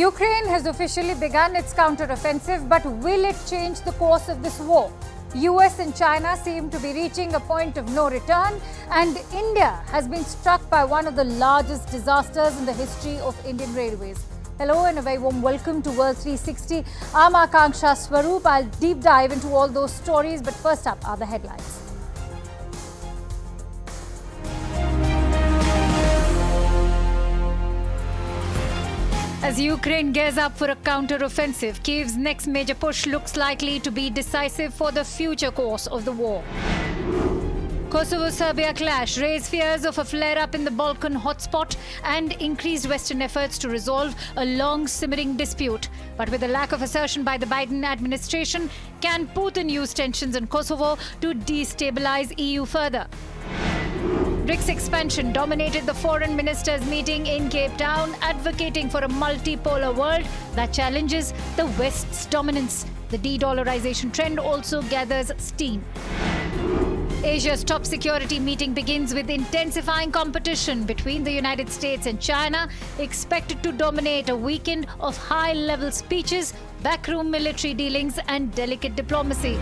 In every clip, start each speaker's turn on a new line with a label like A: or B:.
A: Ukraine has officially begun its counteroffensive, but will it change the course of this war? US and China seem to be reaching a point of no return, and India has been struck by one of the largest disasters in the history of Indian railways. Hello and a very warm welcome to World 360. I'm Akanksha Swaroop. I'll deep dive into all those stories, but first up are the headlines. As Ukraine gears up for a counter-offensive, Kyiv's next major push looks likely to be decisive for the future course of the war. Kosovo Serbia clash raise fears of a flare-up in the Balkan hotspot and increased Western efforts to resolve a long-simmering dispute. But with a lack of assertion by the Biden administration, can Putin use tensions in Kosovo to destabilize EU further? BRICS expansion dominated the foreign ministers' meeting in Cape Town, advocating for a multipolar world that challenges the West's dominance. The de-dollarization trend also gathers steam. Asia's top security meeting begins with intensifying competition between the United States and China, expected to dominate a weekend of high-level speeches, backroom military dealings, and delicate diplomacy.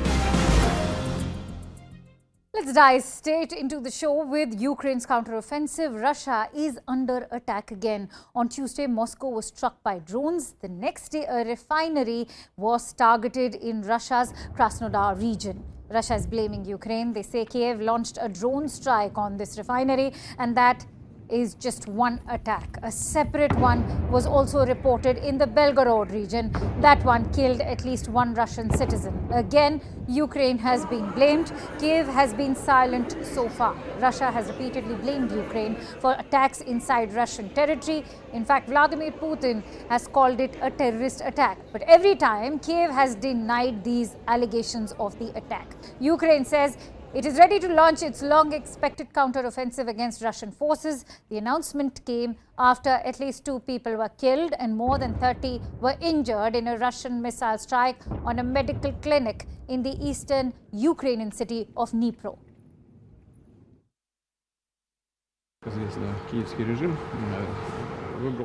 A: Let's dive straight into the show with Ukraine's counteroffensive. Russia is under attack again. On Tuesday, Moscow was struck by drones. The next day, a refinery was targeted in Russia's Krasnodar region. Russia is blaming Ukraine. They say Kyiv launched a drone strike on this refinery, and that is just one attack. A separate one was also reported in the Belgorod region. That one killed at least one Russian citizen. Again, Ukraine has been blamed. Kyiv has been silent so far. Russia has repeatedly blamed Ukraine for attacks inside Russian territory. In fact, Vladimir Putin has called it a terrorist attack. But every time, Kyiv has denied these allegations of the attack. Ukraine says it is ready to launch its long-expected counter-offensive against Russian forces. The announcement came after at least 2 people were killed and more than 30 were injured in a Russian missile strike on a medical clinic in the eastern Ukrainian city of Dnipro.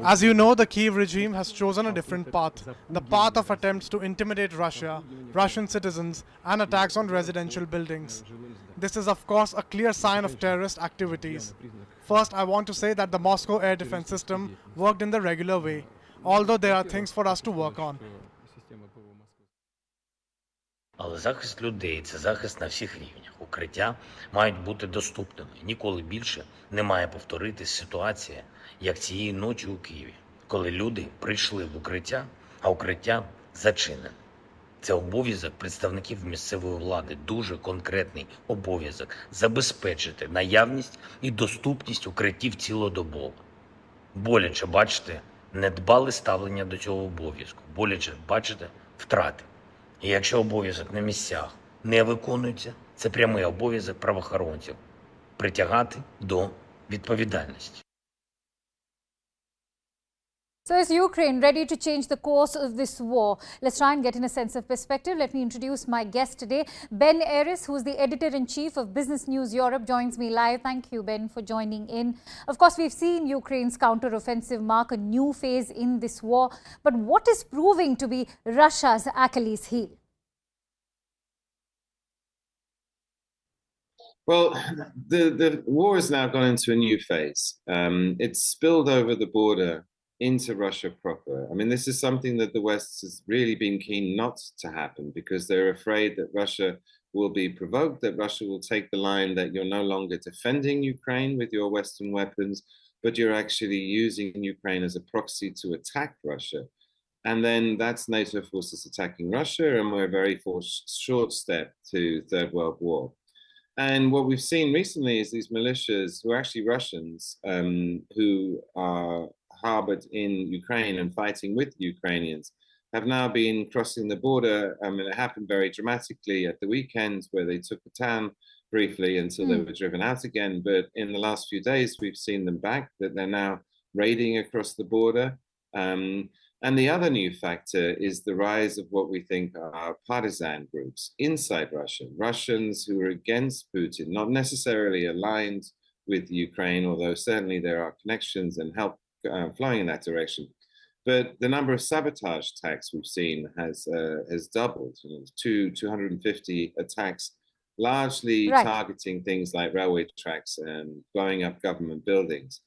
B: As you know, the Kyiv regime has chosen a different path, the path of attempts to intimidate Russia, Russian citizens, and attacks on residential buildings. This is, of course, a clear sign of terrorist activities. First, I want to say that the Moscow air defense system worked in the regular way, although there are things for us to work on.
C: Але захист людей – це захист на всіх рівнях. Укриття мають бути доступними. Ніколи більше не має повторитись ситуація, як цієї ночі у Києві, коли люди прийшли в укриття, а укриття зачинене. Це обов'язок представників місцевої влади, дуже конкретний обов'язок забезпечити наявність і доступність укриттів цілодобово. Боляче бачите недбале ставлення до цього обов'язку, боляче бачите втрати. І якщо обов'язок на місцях не виконується, це прямий обов'язок правоохоронців притягати до відповідальності.
A: So is Ukraine ready to change the course of this war? Let's try and get in a sense of perspective. Let me introduce my guest today. Ben Aris, who's the editor-in-chief of Business News Europe, joins me live. Thank you, Ben, for joining in. Of course, we've seen Ukraine's counter-offensive mark a new phase in this war. But what is proving to be Russia's Achilles heel?
D: Well, the war has now gone into a new phase. It's spilled over the border into Russia proper. I mean, this is something that the West has really been keen not to happen because they're afraid that Russia will be provoked, that Russia will take the line that you're no longer defending Ukraine with your Western weapons, but you're actually using Ukraine as a proxy to attack Russia. And then that's NATO forces attacking Russia, and we're a very short step to Third World War. And what we've seen recently is these militias, who are actually Russians, who are harbored in Ukraine and fighting with Ukrainians, have now been crossing the border. I mean, it happened very dramatically at the weekend where they took the town briefly until they were driven out again. But in the last few days, we've seen them back, that they're now raiding across the border. And the other new factor is the rise of what we think are partisan groups inside Russia, Russians who are against Putin, not necessarily aligned with Ukraine, although certainly there are connections and help flowing in that direction. But the number of sabotage attacks we've seen has doubled. 250 attacks, largely
A: Right.
D: targeting things like railway tracks and blowing up government buildings.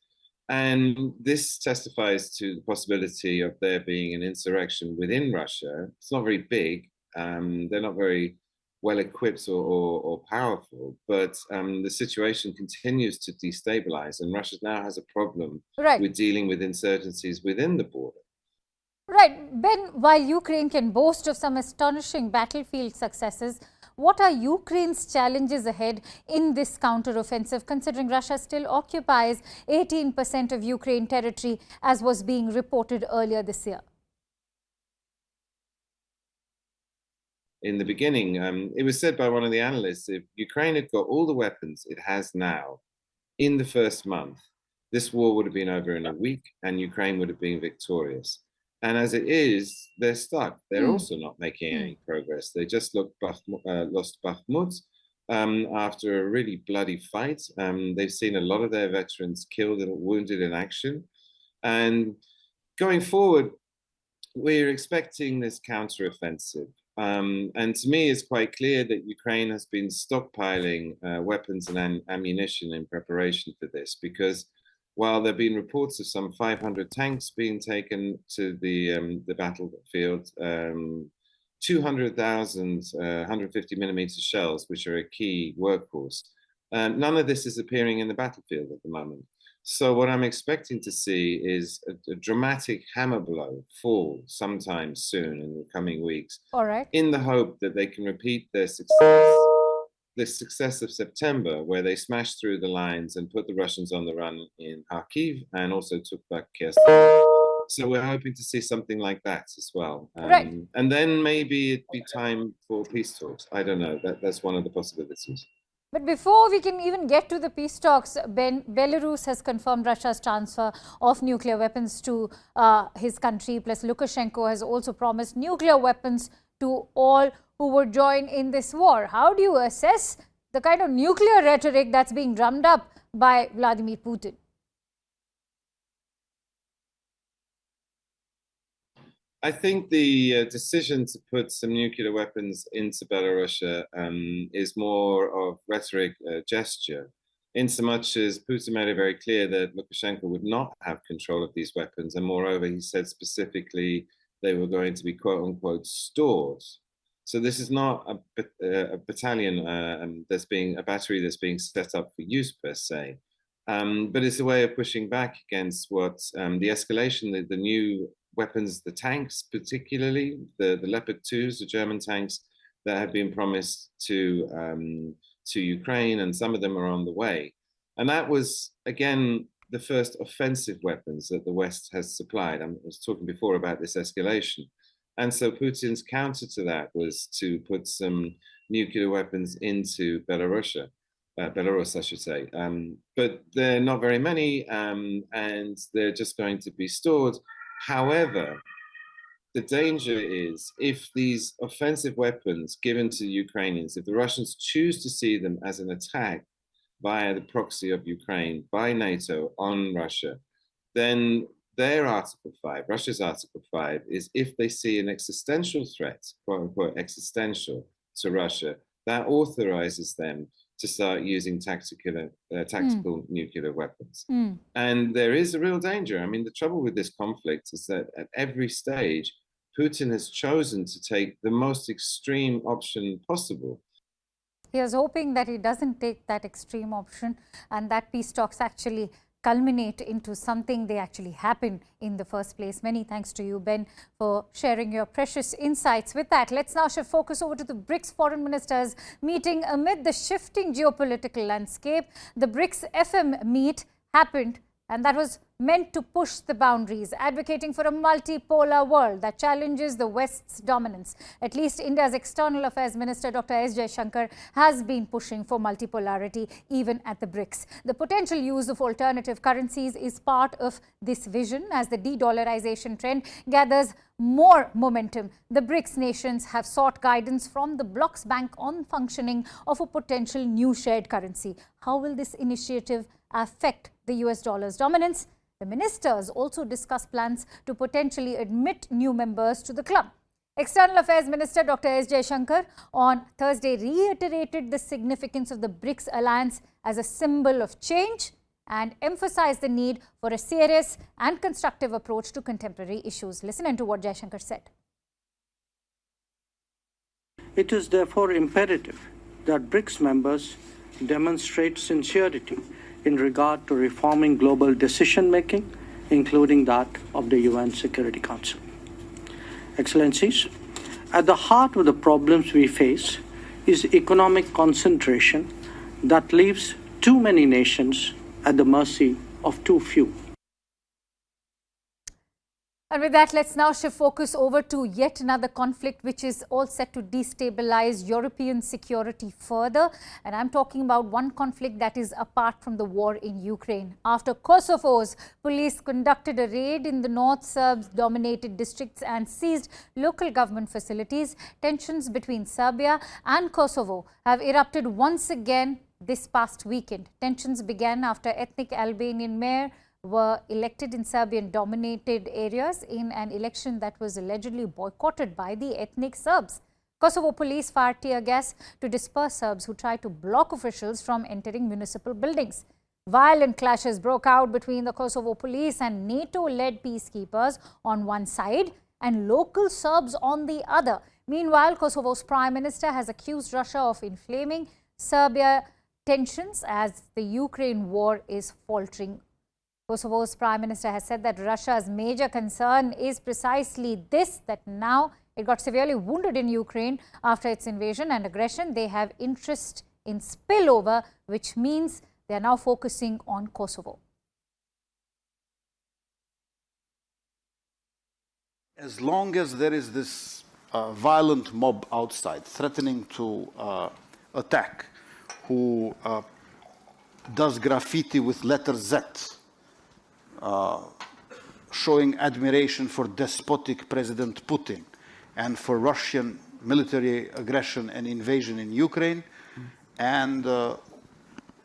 D: And this testifies to the possibility of there being an insurrection within Russia. It's not very big. They're not very well equipped or powerful, but the situation continues to destabilize, and Russia now has a problem
A: Right.
D: with dealing with insurgencies within the border.
A: Right. Ben, while Ukraine can boast of some astonishing battlefield successes, what are Ukraine's challenges ahead in this counteroffensive, considering Russia still occupies 18% of Ukraine territory, as was being reported earlier this year?
D: In the beginning, it was said by one of the analysts, if Ukraine had got all the weapons it has now in the first month, this war would have been over in a week and Ukraine would have been victorious. And as it is, they're stuck. They're also not making any progress. They just lost Bakhmut after a really bloody fight. They've seen a lot of their veterans killed and wounded in action. And going forward, we're expecting this counteroffensive. And to me, it's quite clear that Ukraine has been stockpiling weapons and ammunition in preparation for this, because while there have been reports of some 500 tanks being taken to the battlefield, 200,000 150 millimeter shells, which are a key workhorse, none of this is appearing in the battlefield at the moment. So what I'm expecting to see is a dramatic hammer blow fall sometime soon in the coming weeks.
A: All right.
D: In the hope that they can repeat their success of September, where they smashed through the lines and put the Russians on the run in Kyiv and also took back Kherson. So we're hoping to see something like that as well.
A: Right.
D: And then maybe it'd be time for peace talks. I don't know. That's one of the possibilities.
A: But before we can even get to the peace talks, Belarus has confirmed Russia's transfer of nuclear weapons to his country. Plus, Lukashenko has also promised nuclear weapons to all who would join in this war. How do you assess the kind of nuclear rhetoric that's being drummed up by Vladimir Putin?
D: I think the decision to put some nuclear weapons into Belarus is more of rhetoric gesture, in so much as Putin made it very clear that Lukashenko would not have control of these weapons. And moreover, he said specifically they were going to be quote unquote stored. So this is not a battalion that's being a battery that's being set up for use per se. But it's a way of pushing back against what the escalation, the new weapons, the tanks, particularly the Leopard 2s, the German tanks that have been promised to Ukraine, and some of them are on the way. And that was, again, the first offensive weapons that the West has supplied. I was talking before about this escalation. And so Putin's counter to that was to put some nuclear weapons into Belarus, I should say. But they're not very many, and they're just going to be stored. However, the danger is if these offensive weapons given to Ukrainians, if the Russians choose to see them as an attack via the proxy of Ukraine by NATO on Russia, then their Article 5, Russia's Article 5, is if they see an existential threat, quote unquote, existential to Russia, that authorizes them to start using tactical nuclear weapons. And there is a real danger. I mean, the trouble with this conflict is that at every stage, Putin has chosen to take the most extreme option possible.
A: He is hoping that he doesn't take that extreme option and that peace talks actually culminate into something they actually happen in the first place. Many thanks to you, Ben, for sharing your precious insights. With that, let's now shift focus over to the BRICS foreign ministers meeting amid the shifting geopolitical landscape. The BRICS FM meet happened, and that was meant to push the boundaries, advocating for a multipolar world that challenges the West's dominance. At least India's External Affairs Minister Dr. S. Jaishankar has been pushing for multipolarity even at the BRICS. The potential use of alternative currencies is part of this vision as the de-dollarization trend gathers more momentum. The BRICS nations have sought guidance from the bloc's bank on functioning of a potential new shared currency. How will this initiative affect the US dollar's dominance? The ministers also discussed plans to potentially admit new members to the club. External Affairs Minister Dr. S. Jaishankar on Thursday reiterated the significance of the BRICS alliance as a symbol of change and emphasized the need for a serious and constructive approach to contemporary issues. Listen into what Jaishankar said.
E: It is therefore imperative that BRICS members demonstrate sincerity in regard to reforming global decision-making, including that of the UN Security Council. Excellencies, at the heart of the problems we face is economic concentration that leaves too many nations at the mercy of too few.
A: And with that, let's now shift focus over to yet another conflict which is all set to destabilize European security further. And I'm talking about one conflict that is apart from the war in Ukraine. After Kosovo's police conducted a raid in the North Serb-dominated districts and seized local government facilities, tensions between Serbia and Kosovo have erupted once again this past weekend. Tensions began after ethnic Albanian mayor were elected in Serbian-dominated areas in an election that was allegedly boycotted by the ethnic Serbs. Kosovo police fired tear gas to disperse Serbs who tried to block officials from entering municipal buildings. Violent clashes broke out between the Kosovo police and NATO-led peacekeepers on one side and local Serbs on the other. Meanwhile, Kosovo's Prime Minister has accused Russia of inflaming Serbia tensions as the Ukraine war is faltering. Kosovo's Prime Minister has said that Russia's major concern is precisely this, that now it got severely wounded in Ukraine after its invasion and aggression. They have interest in spillover, which means they are now focusing on Kosovo.
F: As long as there is this violent mob outside threatening to attack, who does graffiti with letter Z, showing admiration for despotic President Putin and for Russian military aggression and invasion in Ukraine, and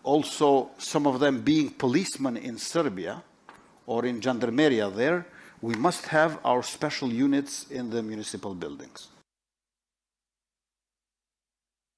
F: also some of them being policemen in Serbia or in Gendarmeria there, we must have our special units in the municipal buildings.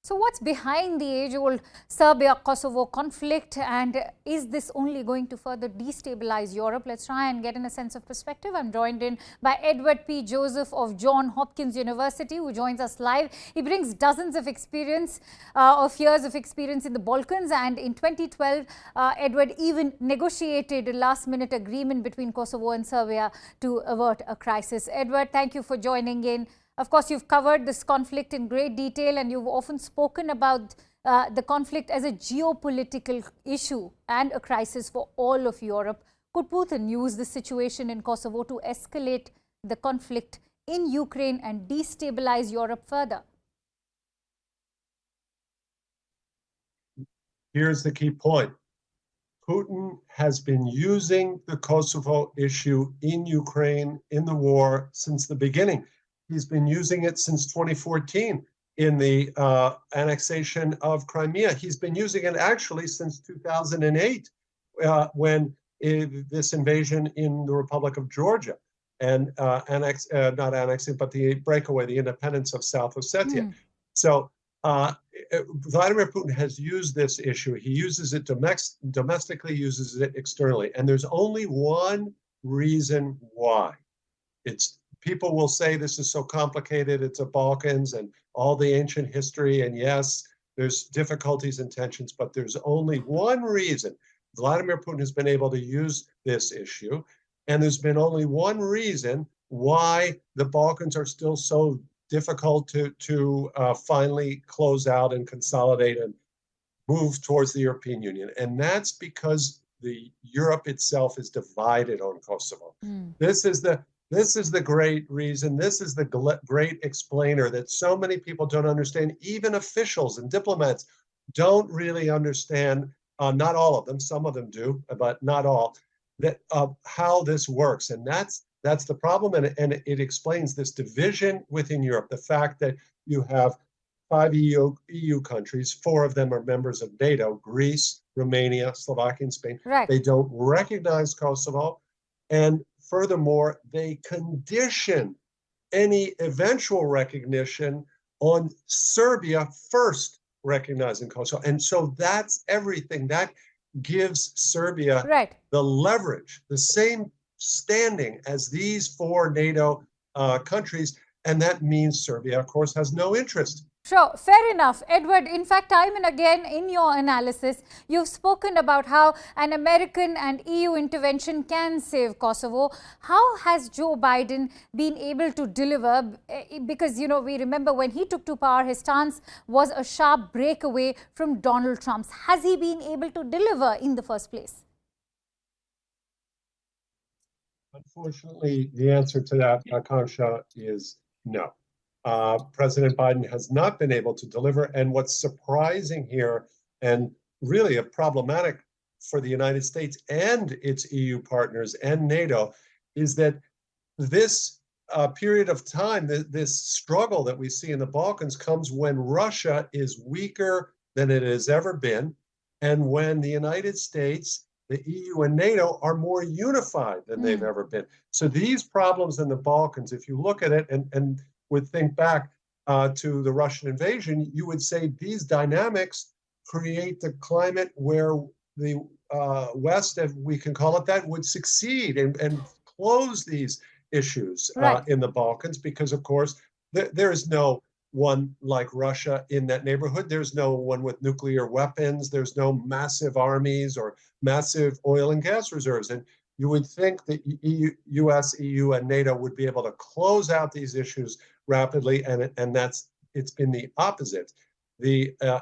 A: So what's behind the age-old Serbia-Kosovo conflict, and is this only going to further destabilize Europe? Let's try and get in a sense of perspective. I'm joined in by Edward P. Joseph of Johns Hopkins University, who joins us live. He brings dozens of years of experience in the Balkans, and in 2012, Edward even negotiated a last-minute agreement between Kosovo and Serbia to avert a crisis. Edward, thank you for joining in. Of course, you've covered this conflict in great detail, and you've often spoken about the conflict as a geopolitical issue and a crisis for all of Europe. Could Putin use the situation in Kosovo to escalate the conflict in Ukraine and destabilize Europe further?
G: Here's the key point. Putin has been using the Kosovo issue in Ukraine in the war since the beginning. He's been using it since 2014 in the annexation of Crimea. He's been using it actually since 2008 when this invasion in the Republic of Georgia and not annexing, but the breakaway, the independence of South Ossetia. So Vladimir Putin has used this issue. He uses it domestically, uses it externally. And there's only one reason why. People will say this is so complicated, it's the Balkans and all the ancient history, and yes, there's difficulties and tensions, but there's only one reason Vladimir Putin has been able to use this issue, and there's been only one reason why the Balkans are still so difficult to finally close out and consolidate and move towards the European Union, and that's because Europe itself is divided on Kosovo. This is the great reason, this is the great explainer that so many people don't understand, even officials and diplomats don't really understand, not all of them, some of them do, but not all, that how this works. And that's the problem, and it explains this division within Europe, the fact that you have 5 EU countries, 4 of them are members of NATO, Greece, Romania, Slovakia, and Spain.
A: Right.
G: They don't recognize Kosovo. And furthermore, they condition any eventual recognition on Serbia first recognizing Kosovo. And so that's everything. That gives Serbia the leverage, the same standing as these four NATO countries. And that means Serbia, of course, has no interest.
A: Sure, fair enough. Edward, in fact, time and again in your analysis, you've spoken about how an American and EU intervention can save Kosovo. How has Joe Biden been able to deliver? Because, you know, we remember when he took to power, his stance was a sharp breakaway from Donald Trump's. Has he been able to deliver in the first place?
G: Unfortunately, the answer to that, Akansha, is no. President Biden has not been able to deliver. And what's surprising here, and really problematic for the United States and its EU partners and NATO, is that this period of time, this struggle that we see in the Balkans, comes when Russia is weaker than it has ever been, and when the United States, the EU and NATO are more unified than they've ever been. So these problems in the Balkans, if you look at it and would think back to the Russian invasion, you would say these dynamics create the climate where the West, if we can call it that, would succeed and close these issues in the Balkans, because, of course, there is no one like Russia in that neighborhood. There's no one with nuclear weapons. There's no massive armies or massive oil and gas reserves. And you would think that US, EU, and NATO would be able to close out these issues rapidly, and it's been the opposite.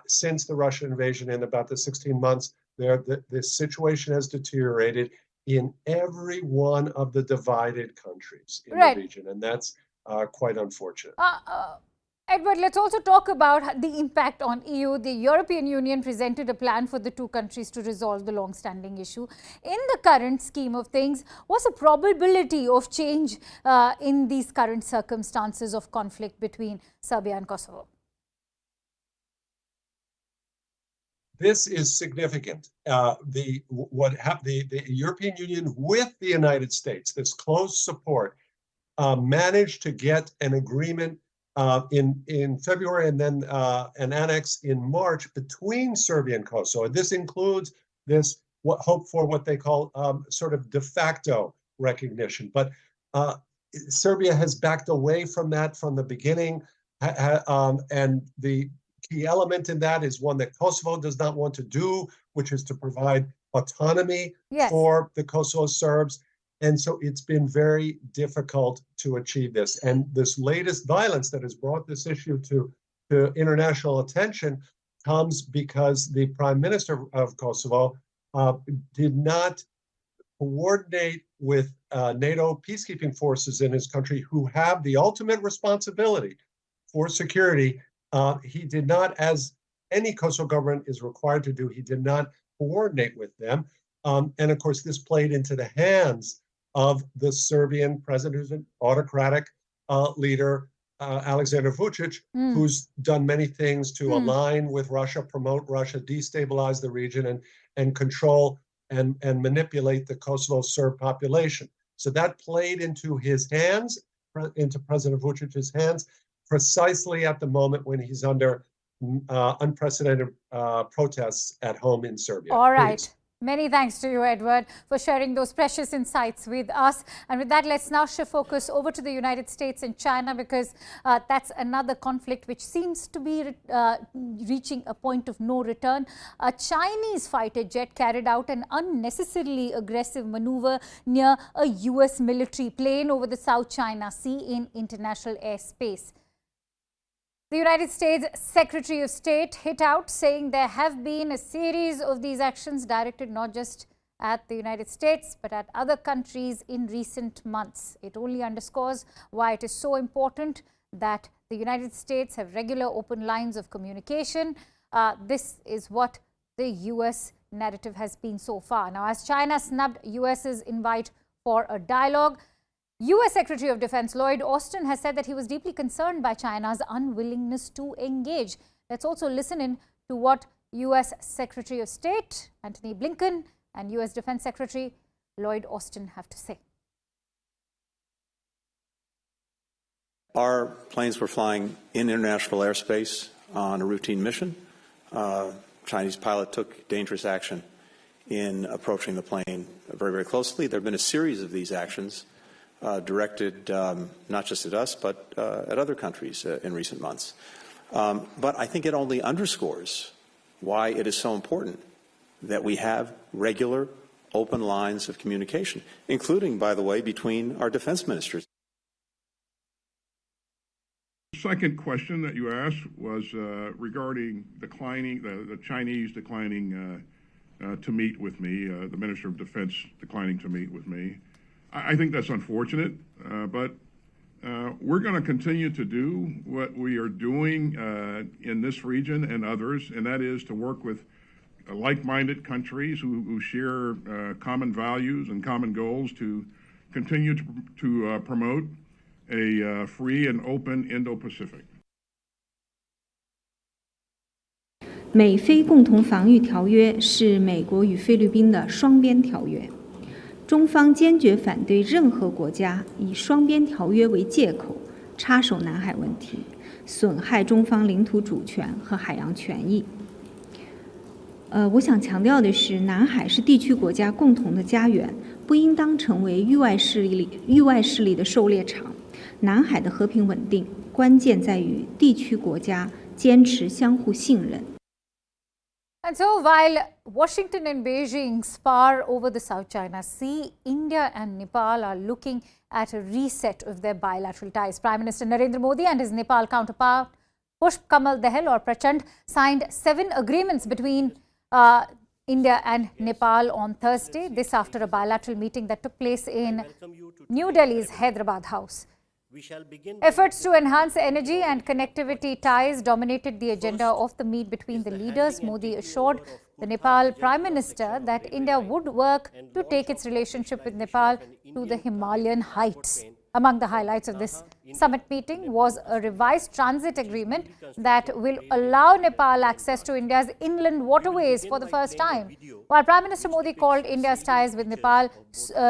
G: Since the Russian invasion in about the 16 months, the situation has deteriorated in every one of the divided countries in the region, and that's quite unfortunate.
A: Edward, let's also talk about the impact on EU. The European Union presented a plan for the two countries to resolve the long-standing issue. In the current scheme of things, what's the probability of change in these current circumstances of conflict between Serbia and Kosovo?
G: This is significant. The European Union with the United States, this close support, managed to get an agreement in February, and then an annex in March between Serbia and Kosovo. This includes hope for what they call sort of de facto recognition. But Serbia has backed away from that from the beginning, and the key element in that is one that Kosovo does not want to do, which is to provide autonomy for the Kosovo Serbs. And so it's been very difficult to achieve this. And this latest violence that has brought this issue to international attention comes because the Prime Minister of Kosovo did not coordinate with NATO peacekeeping forces in his country, who have the ultimate responsibility for security. He did not, as any Kosovo government is required to do, he did not coordinate with them. And of course, this played into the hands of the Serbian president, autocratic leader, Aleksandar Vucic, who's done many things to align with Russia, promote Russia, destabilize the region, and control and manipulate the Kosovo Serb population. So that played into his hands, into President Vucic's hands, precisely at the moment when he's under unprecedented protests at home in Serbia.
A: All right. Please. Many thanks to you, Edward, for sharing those precious insights with us. And with that, let's now shift focus over to the United States and China, because that's another conflict which seems to be reaching a point of no return. A Chinese fighter jet carried out an unnecessarily aggressive maneuver near a US military plane over the South China Sea in international airspace. The United States Secretary of State hit out, saying there have been a series of these actions directed not just at the United States, but at other countries in recent months. It only underscores why it is so important that the United States have regular open lines of communication. This is what the US narrative has been so far. Now, as China snubbed US's invite for a dialogue, U.S. Secretary of Defense Lloyd Austin has said that he was deeply concerned by China's unwillingness to engage. Let's also listen in to what U.S. Secretary of State Antony Blinken and U.S. Defense Secretary Lloyd Austin have to say.
H: Our planes were flying in international airspace on a routine mission. Chinese pilot took dangerous action in approaching the plane very, very closely. There have been a series of these actions directed not just at us, but at other countries in recent months. But I think it only underscores why it is so important that we have regular, open lines of communication, including, by the way, between our defense ministers.
I: The second question that you asked was regarding the Chinese declining to meet with me, the Minister of Defense declining to meet with me. I think that's unfortunate, but we're going to continue to do what we are doing in this region and others, and that is to work with like-minded countries who share common values and common goals to continue to promote a free and open Indo-Pacific.
J: 美菲共同防御条约是美国与菲律宾的双边条约，中方坚决反对任何国家以双边条约为借口插手南海问题，损害中方领土主权和海洋权益。我想强调的是，南海是地区国家共同的家园，不应当成为域外势力的狩猎场。南海的和平稳定，关键在于地区国家坚持相互信任。
A: And so, while Washington and Beijing spar over the South China Sea, India and Nepal are looking at a reset of their bilateral ties. Prime Minister Narendra Modi and his Nepal counterpart, Pushp Kamal Dahal or Prachand, signed 7 agreements between India and Nepal on Thursday. This after a bilateral meeting that took place in New Delhi's Hyderabad house. Efforts to enhance energy and connectivity ties dominated the agenda of the meet between the leaders. Modi assured the Nepal Prime Minister that India would work to take its relationship with Nepal to the Himalayan heights. Among the highlights of this summit meeting was a revised transit agreement that will allow Nepal access to India's inland waterways for the first time. While Prime Minister Modi called India's ties with Nepal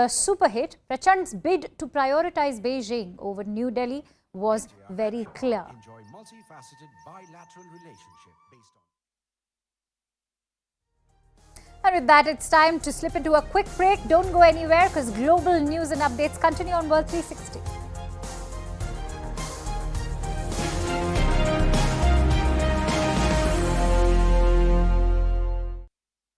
A: super hit, Prachand's bid to prioritize Beijing over New Delhi was very clear. And with that, it's time to slip into a quick break. Don't go anywhere because global news and updates continue on World 360.